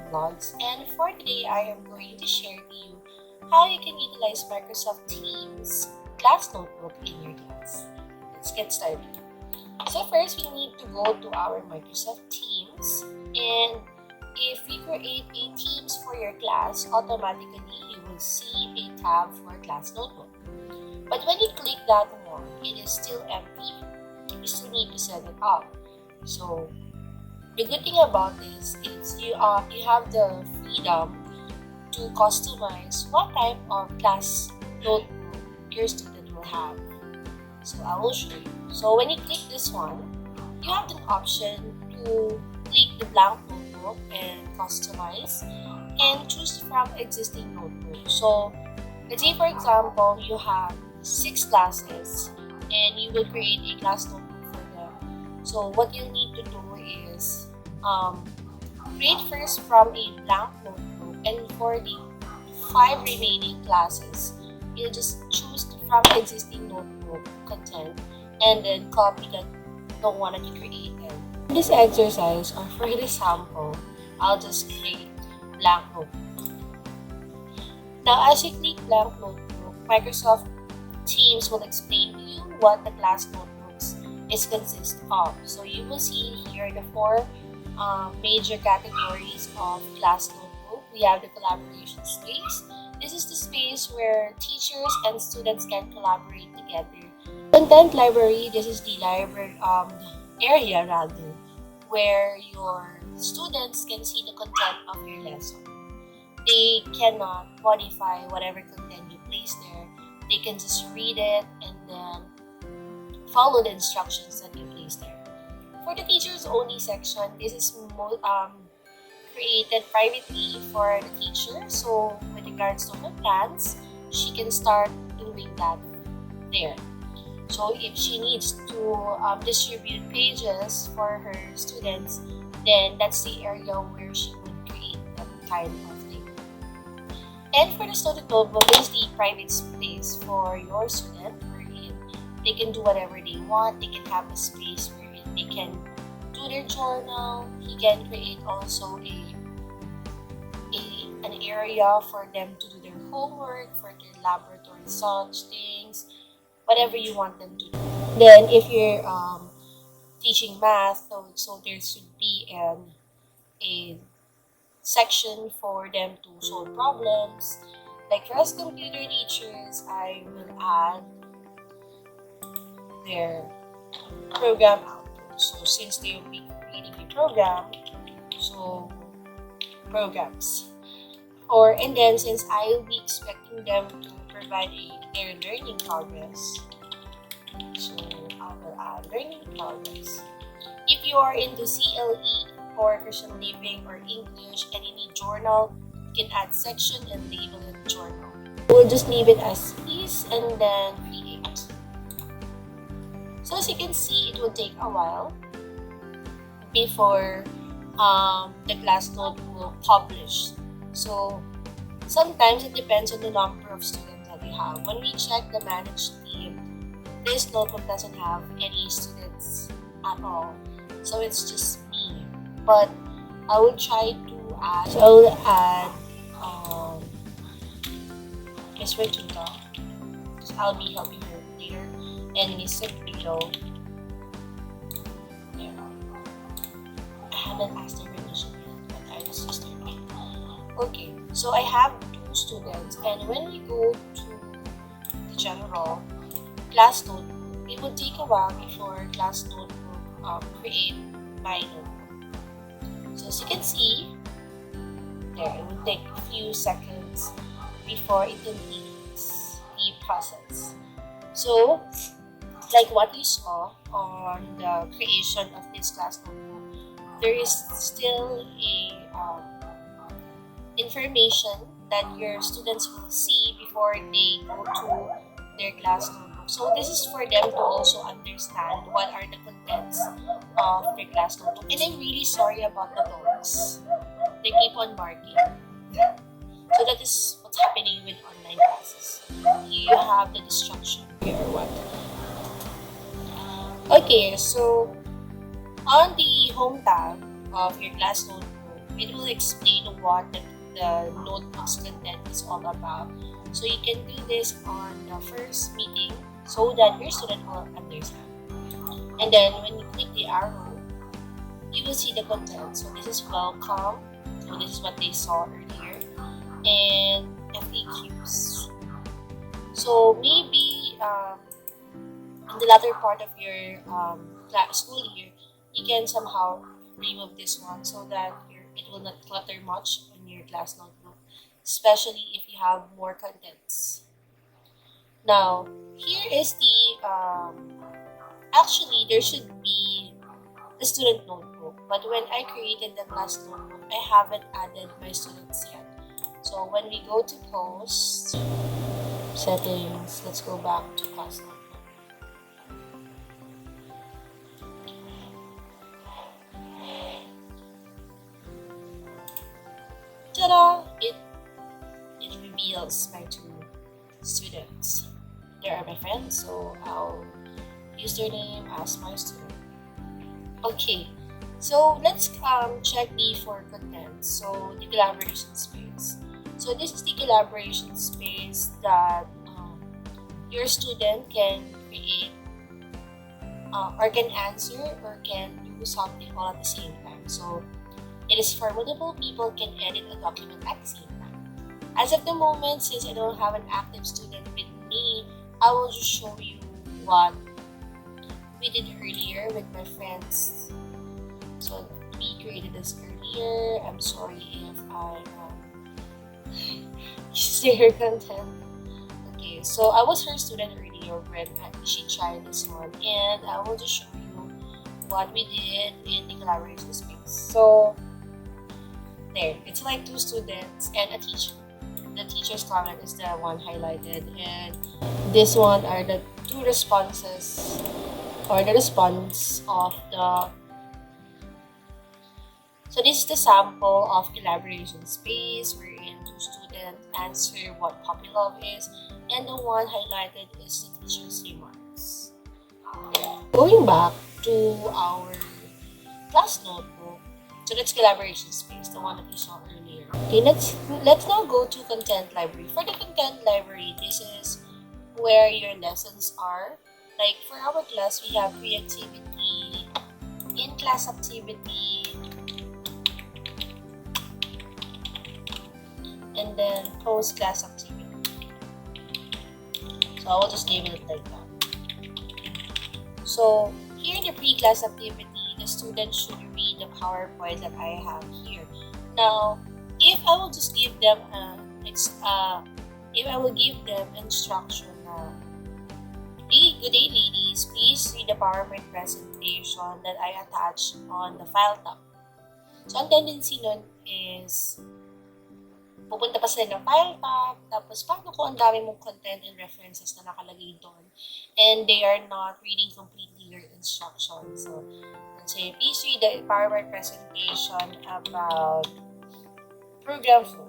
vlogs, and for today I am going to share to you how you can utilize Microsoft Teams class notebook in your class. Let's get started. So first, we need to go to our Microsoft Teams, and if you create a Teams for your class, automatically you will see a tab for class notebook. But when you click that one, it is still empty. You still need to set it up. So the good thing about this is you have the freedom to customize what type of class notebook your student will have. So I will show you. So when you click this one, you have an option to click the blank notebook and customize and choose from existing notebook. So let's say for example you have 6 classes and you will create a class notebook for them. So what you need to do is create first from a blank notebook, and for the 5 remaining classes you just choose from existing notebook content and then copy the one that you created. For this exercise or for this sample, I'll just create blank notebook. Now as you click blank notebook, Microsoft Teams will explain to you what the class notebooks is consist of. So you will see here the 4 major categories of class notebook. We have the collaboration space. This is the space where teachers and students can collaborate together. Content library, this is the library area rather, where your students can see the content of your lesson. They cannot modify whatever content you place there. They can just read it and then follow the instructions that you place there. For the teachers only section, this is created privately for the teacher. So with regards to her plans, she can start doing that there. So if she needs to distribute pages for her students, then that's the area where she would create that kind of thing. And for the student notebook, this is the private space for your student wherein they can do whatever they want. They can have a space wherein they can do their journal. He can create also an area for them to do their homework, for their laboratory such things, whatever you want them to do. Then if you're teaching math, so there should be a section for them to solve problems. Like for us computer teachers, I will add their program output. So since they will be creating a program, so programs. And then since I will be expecting them to provide their learning progress, so I will add learning progress. If you are into CLE or Christian Living or English and you need journal, you can add section and label it journal. We'll just leave it as is and then create. So as you can see, it will take a while before the class notebook published. So sometimes it depends on the number of students that you have. When we check the managed team, this notebook doesn't have any students at all. So it's just me. But I will try to add, so I will add Miss Regina. I'll be helping her later. And Miss Sabrito. There. I haven't asked her permission yet, but I just used her name. Okay, so I have 2 students, and when we go to the general class notebook, it will take a while before class notebook create my notebook. So as you can see, there, it will take a few seconds before it completes the process. So, like what you saw on the creation of this class notebook, there is still a information that your students will see before they go to their class notebook. So this is for them to also understand what are the contents of their class notebook. And I'm really sorry about the dogs. They keep on barking. So that is what's happening with online classes. You have the distraction here or what. Okay, so on the home tab of your class notebook, it will explain what the notebook's content is all about. So you can do this on the first meeting so that your student will understand. And then when you click the arrow, you will see the content. So this is welcome. So this is what they saw earlier. And FAQs. So maybe in the latter part of your school year, you can somehow remove this one so that it will not clutter much in your class notebook, especially if you have more contents. Now, here is the, actually there should be the student notebook, but when I created the class notebook, I haven't added my students yet. So when we go to post, settings, let's go back to class notebook. Ta-da! It reveals my two students. They are my friends, so I'll use their name as my student. Okay, so let's check the for content. So the collaboration space. So this is the collaboration space that your student can create or can answer or can do something all at the same time. So it is for multiple people can edit a document at the same time. As of the moment, since I don't have an active student with me, I will just show you what we did earlier with my friends. So we created this earlier. I'm sorry if I used their content. Okay, so I was her student earlier when she tried this one, and I will just show you what we did in the collaboration space. So there, it's like two students and a teacher. The teacher's comment is the one highlighted, and this one are the two responses or the response of the. So this is the sample of collaboration space wherein two students answer what puppy love is, and the one highlighted is the teacher's remarks. Going back to our class notebook, so that's collaboration space, the one that you saw earlier. Okay, let's now go to content library. For the content library, this is where your lessons are. Like for our class, we have pre-activity, in-class activity, and then post-class activity. So I will just label it like that. So here in the pre-class activity, the student should read the PowerPoint that I have here. Now, if I will just give them instruction na, hey, good day ladies, please read the PowerPoint presentation that I attached on the file tab. So ang tendency nun is pupunta pa sila ng file tab, tapos paano kung ang dami mong content and references na nakalagay doon and they are not reading completely your instructions. So, let's say, please read the PowerPoint presentation about program flow.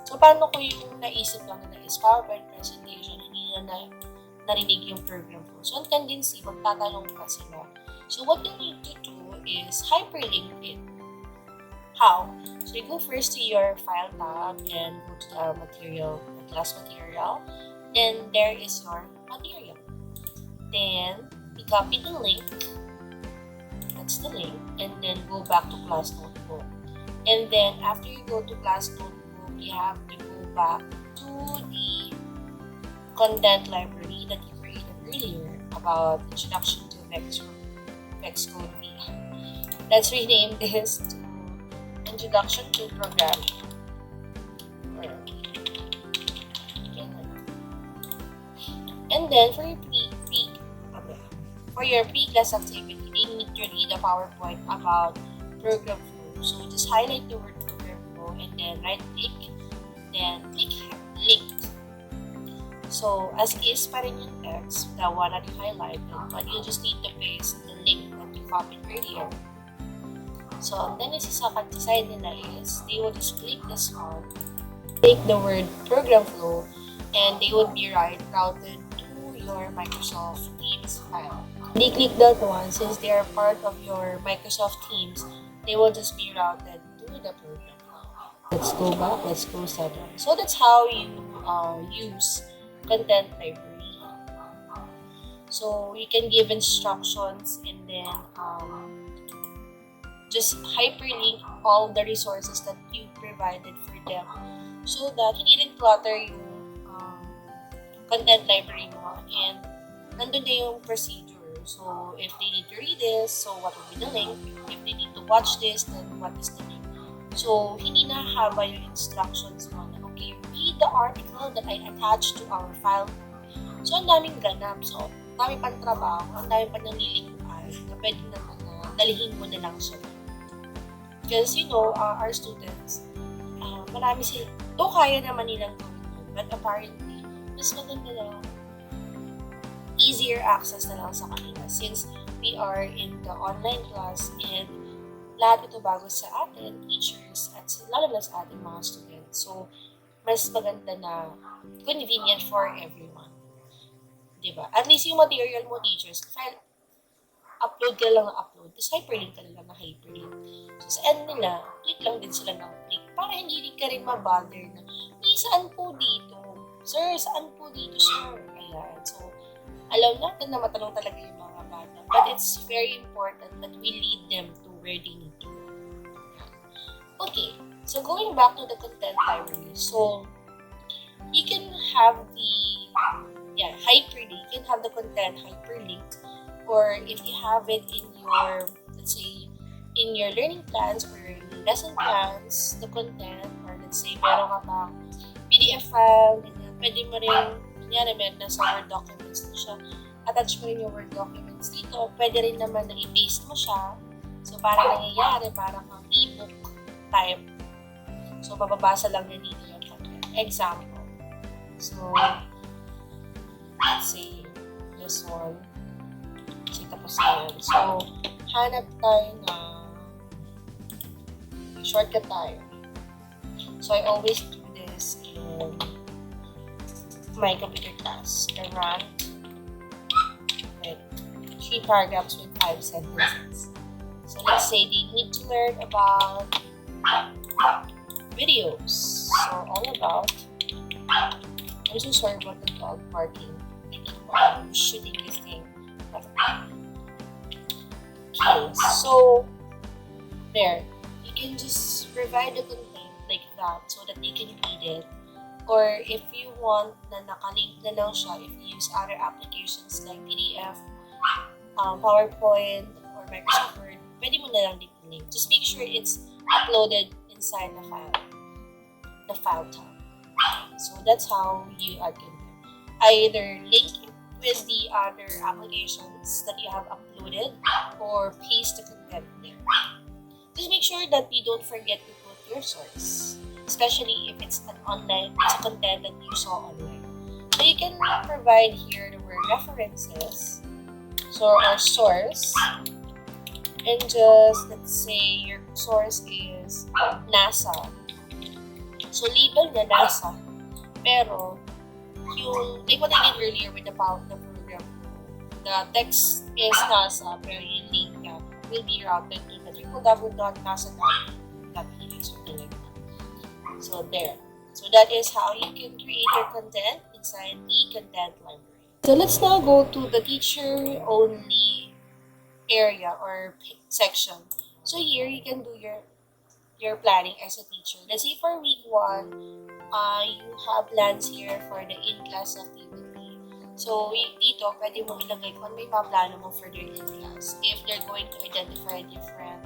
So, paano ko yung naisip lang na is PowerPoint presentation, hindi na narinig yung program flow. So, ang tendency, magtatanong pa sila. So, what you need to do is hyperlink it. How? So you go first to your file tab and go to the material, the class material. Then there is your material. Then you copy the link. That's the link. And then go back to class notebook. And then after you go to class notebook, you have to go back to the content library that you created earlier about introduction to Vex Code V. Let's rename this to Introduction to Programming. And then for your pre-class activity, they need to read a PowerPoint about program flow. So just highlight the word program flow and then right click, then click link. So as is pa rin yung text, the one that you highlighted, but you just need to paste the link that you copied earlier. So, ang tendency sa side nila is, they will just click this one, take the word program flow, and they would be routed to your Microsoft Teams file. They click that one since they are part of your Microsoft Teams. they will just be routed to the program. Let's go back. Let's go settle. So that's how you use content library. So you can give instructions and then just hyperlink all the resources that you provided for them so that hindi rin clutter yung content library mo and nandun na yung procedure. So if they need to read this, so what will be the link? If they need to watch this, then what is the link? So hindi na haba yung instructions mo na okay, read the article that I attached to our file. So ang daming ganap. So ang dami pang trabaho, ang dami pang nalilingkuhan na pwede naman na dalihin mo na lang siya. Because, you know, our students, marami sila, though kaya naman nilang gawin yun, but apparently, mas maganda na easier access na lang sa kanila since we are in the online class and lahat ito bago sa atin, teachers, at lalo na sa ating mga students. So, mas maganda na convenient for everyone. Diba? At least yung material mo, teachers, file upload ka lang ng upload, tapos hyperlink ka lang ng hyperlink. So, sa end nila, click lang din sila ng click para hindi ka rin mabother na, saan po dito? Sir, saan po dito, sir? Ayan. So, alam natin na matanong talaga yung mga bata. But it's very important that we lead them to where they need to go. Okay. So, going back to the content library. So, you can have the hyperlink. You can have the content hyperlinked. Or if you have it in your, let's say, in your learning plans or your lesson plans, the content, or let's say, meron ka pang PDF file, pwede mo rin, kunyari, meron na sa Word documents na siya, attach mo rin yung Word documents dito, pwede rin naman na i-paste mo siya, so parang nangyayari, parang kang e-book type. So, mababasa lang na dito yung content. Example. So, let's say, this one. Tapos na yan. So, hanap tayo na shortcut tayo. So, I always do this in my computer class. I run with 3 paragraphs with 5 sentences. So, let's say they need to learn about videos. So, all about, I'm so sorry about the dog barking. I keep on shooting this thing. Okay, so there, you can just provide the content like that so that they can read it. Or if you want na nakalink na lang siya, if you use other applications like PDF, PowerPoint, or Microsoft Word, pwede mo na lang dito link. Just make sure it's uploaded inside the file tab. So that's how you add content. Either link it with the other applications that you have uploaded or paste the content there. Just make sure that you don't forget to put your source, especially if it's a content that you saw online. So you can provide here the word references, so our source, and just let's say your source is NASA. So label na NASA, pero yung, like what I did earlier with the program, the text is NASA, pero yung link niya will be routed to the www.nasa.ph, something like that. So there. So that is how you can create your content inside the content library. So let's now go to the teacher-only area or section. So here you can do your planning as a teacher. Let's say for week 1, you have plans here for the in-class activity. So, dito, pwede mo ilagay kung may plano mo for their in-class. If they're going to identify different,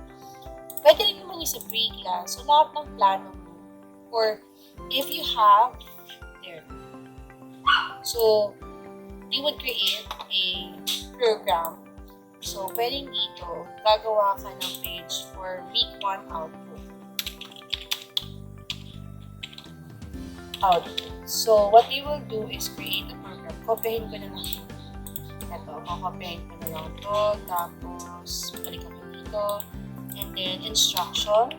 pwede rin naman yung sa pre-class. So, lahat ng plano mo. Or, if you have, there. So, you would create a program. So, pwedeng dito, gagawa ka ng page for week 1 output. So, what we will do is create a program. Kopyahin ko na lang. Ito, kopyahin ko na lang ito. Tapos, balik ako dito. And then, instruction.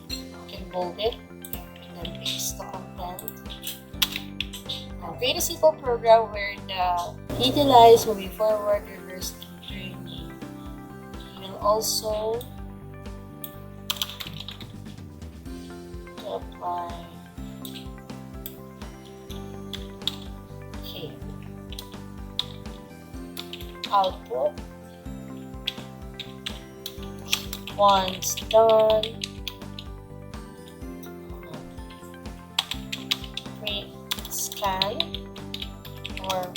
You can bold it. And then, paste the content. Now, create a simple program where the utilize moving forward, reverse, and journey also apply. Okay. Output. Once done, print scan or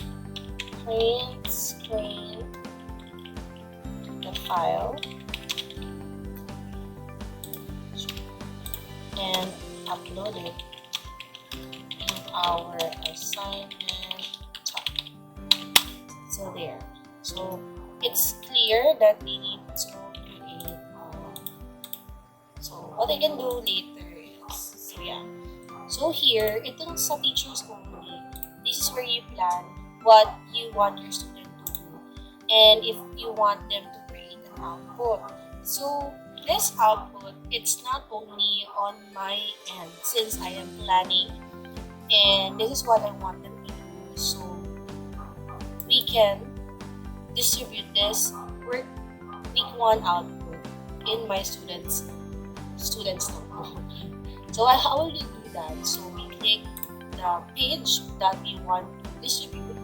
print screen the file and upload it in our assignment tab. So there. So it's clear that we need to create. So what I can do later is, so yeah. So here, itong sa teachers only, this is where you plan what you want your student to do and if you want them to create an output. So this output, it's not only on my end since I am planning and this is what I want them to do. So we can distribute this work week 1 output in my students notebook. So how will you do that? So we click the page that we want to distribute,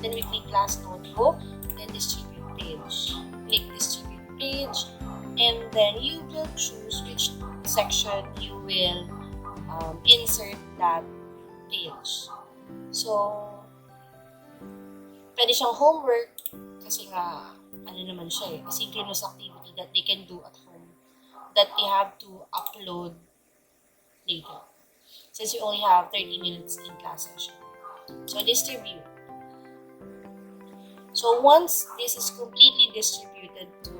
then we click class notebook, then distribute page. Click distribute page, and then you will choose which section you will insert that page. So pwede siyang homework kasi nga ano naman siya asynchronous activity that they can do at home that they have to upload later since we only have 30 minutes in class session. So distribute. So once this is completely distributed to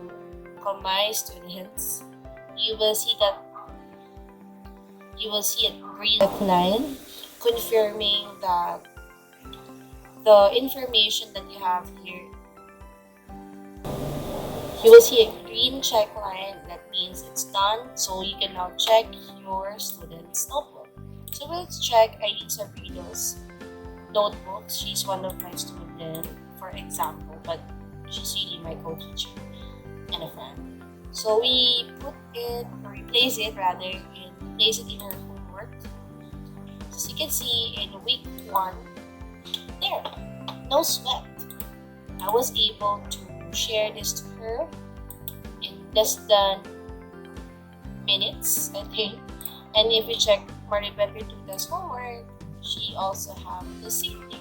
my students, you will see a green line confirming that the information that you have here. You will see a green check line, that means it's done. So you can now check your student's notebook. So let's check Eileen Sabrino's notebook. She's one of my students, for example, but she's really my co-teacher and a friend. So we place it in her homework. As you can see in week 1, there, no sweat. I was able to share this to her in less than minutes, I think. And if you check Maribel Virtuta's homework, she also have the same thing.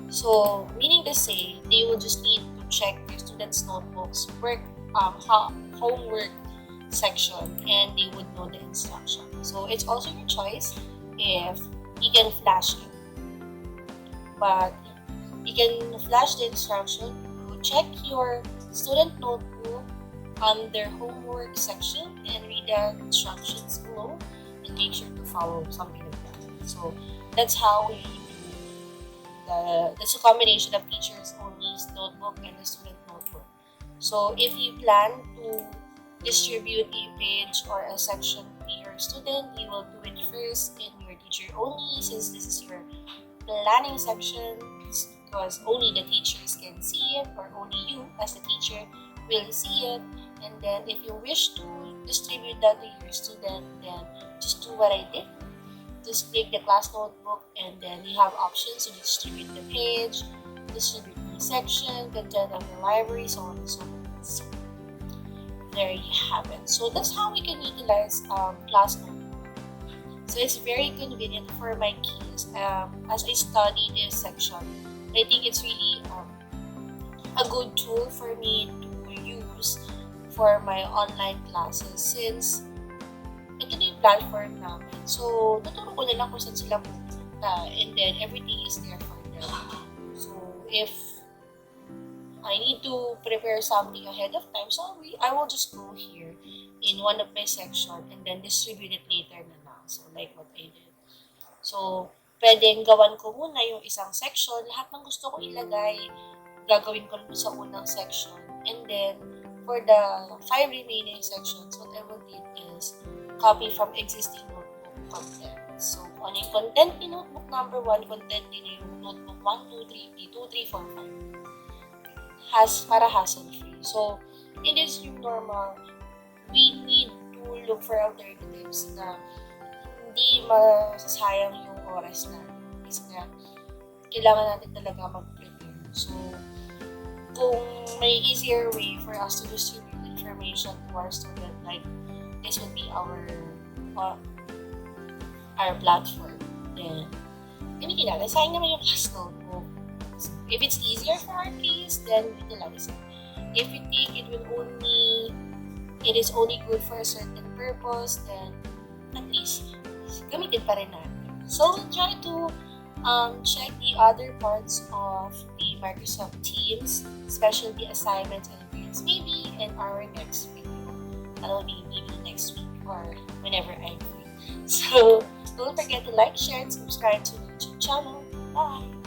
So, meaning to say, they will just need to check their students' notebooks, homework section, and they would know the instruction. So, it's also your choice if you can flash it. But you can flash the instruction. Check your student notebook on their homework section and read the instructions below and make sure to follow something like that. So that's how we do that's a combination of teachers only notebook and the student notebook. So if you plan to distribute a page or a section to your student, you will do it first in your teacher only since this is your planning section, because only the teachers can see it or only you as the teacher will see it. And then if you wish to distribute that to your student, then just do what I did. Just click the class notebook and then you have options to distribute the page, distribute the section, content of the library, so on and so forth. So there you have it. So that's how we can utilize class notebook. So it's very convenient for my kids. As I study this section, I think it's really a good tool for me to use for my online classes since ito na yung platform namin. So, tuturo ko na lang kung saan sila pupunta and then everything is there for them. So, if I need to prepare something ahead of time, so I will just go here in one of my section and then distribute it later na lang. So, like what I did. So, pwedeng gawan ko muna yung isang section, lahat ng gusto ko ilagay, gagawin ko sa unang section. And then, for the 5 remaining sections, what I will do is copy from existing notebook content. So, kung ano yung content ni notebook number 1, content din yung notebook 1, 2, 3, 2, 3, 4, 5. Para hassle-free. So, in this new normal, we need to look for alternatives na hindi masasayang yung oras natin. Kasi nga, kailangan natin talaga mag-prepare. So, kung may easier way for us to distribute information to our student, like this would be our platform, then gamitin natin. Sayang naman yung class notebook. So, if it's easier for our case, then utilize it. If you think it is only good for a certain purpose, then at least gamitin pa rin natin. So, try to check the other parts of the Microsoft Teams, especially the assignments and grades, maybe in our next video. That'll be maybe next week or whenever I'm free. So, don't forget to like, share, and subscribe to the YouTube channel. Bye!